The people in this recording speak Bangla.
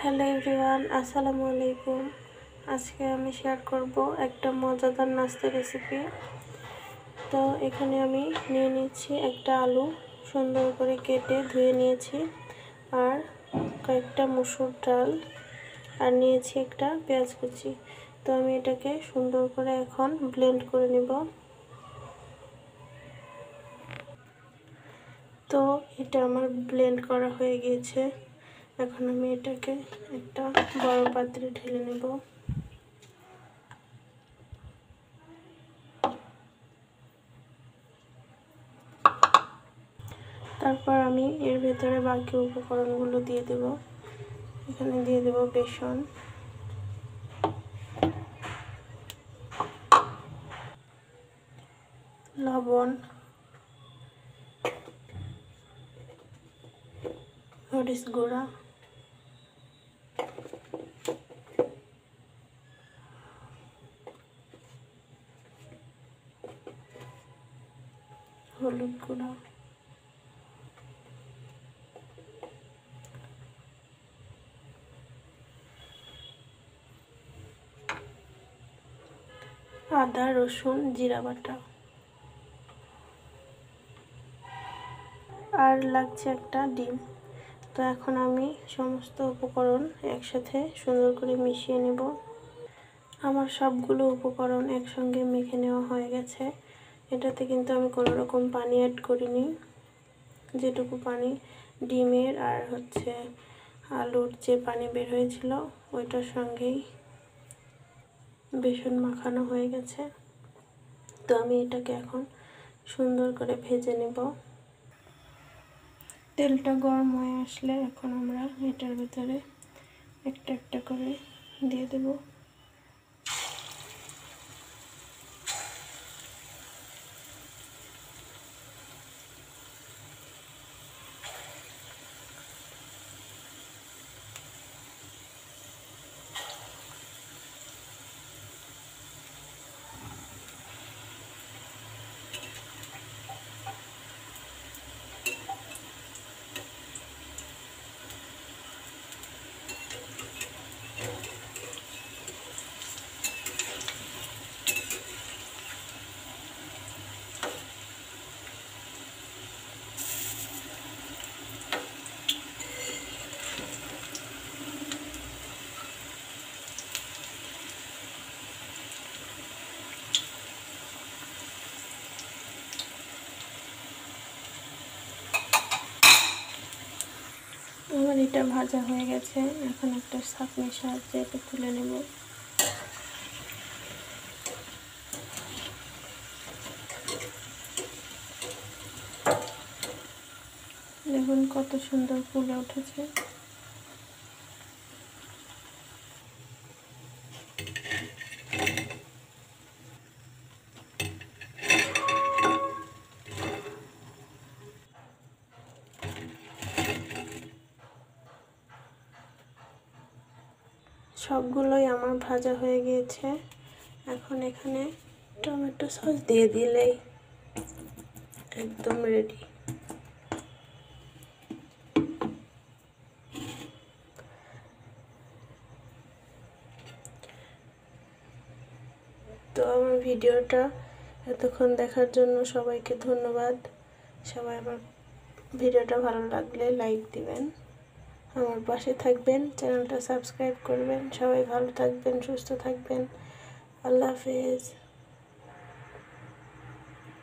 হ্যালো এভরিওয়ান, আসসালামু আলাইকুম। আজকে আমি শেয়ার করব একটা মজাদার নাস্তা রেসিপি। তো এখানে আমি নিয়ে নিচ্ছি একটা আলু, সুন্দর করে কেটে ধুয়ে নিয়েছি, আর কয়েকটা মসুর ডাল, আর নিয়েছি একটা পেঁয়াজ কুচি। তো আমি এটাকে সুন্দর করে এখন ব্লেন্ড করে নেব। তো এটা আমার ব্লেন্ড করা হয়ে গিয়েছে। এখন আমি এটাকে একটা বড় পাত্রে ঢেলে নেব। তারপর আমি এর ভেতরে বাকি উপকরণগুলো দিয়ে দেব। এখানে দিয়ে দেব বেসন, লবণ, মরিচ গুঁড়া, হলুদ গুঁড়া, আদা, রসুন, জিরা বাটা, আর লাগছে একটা ডিম। তো এখন আমি সমস্ত উপকরণ একসাথে সুন্দর করে মিশিয়ে নেব। আমার সবগুলো উপকরণ একসঙ্গে মেখে নেওয়া হয়ে গেছে। এটাতে কিন্তু আমি কোনো রকম পানি অ্যাড করিনি। যেটুকু পানি ডিমের আর আলুর যে পানি বের হয়েছিল ওইটার সঙ্গেই বেসন মাখানো হয়ে গেছে। তো আমি এটাকে এখন সুন্দর করে ভেজে নেব। তেলটা গরম হয়ে আসলে এখন আমরা এটার ভিতরে একটা একটা করে দিয়ে দেব। আমার এটা ভাজা হয়ে গেছে। এখন একটা ছাঁকনির সাহায্যে এটা তুলে নেব। দেখুন কত সুন্দর ফুলে উঠেছে। সবগুলোই আমার ভাজা হয়ে গিয়েছে। এখন এখানে টমেটো সস দিয়ে দিলেই একদম রেডি। তো আমার ভিডিওটা এতক্ষণ দেখার জন্য সবাইকে ধন্যবাদ। সবাই আমার ভিডিওটা ভালো লাগলে লাইক দিবেন, আমার পাশে থাকবেন, চ্যানেলটা সাবস্ক্রাইব করবেন। সবাই ভালো থাকবেন, সুস্থ থাকবেন। আল্লাহ হাফেজ।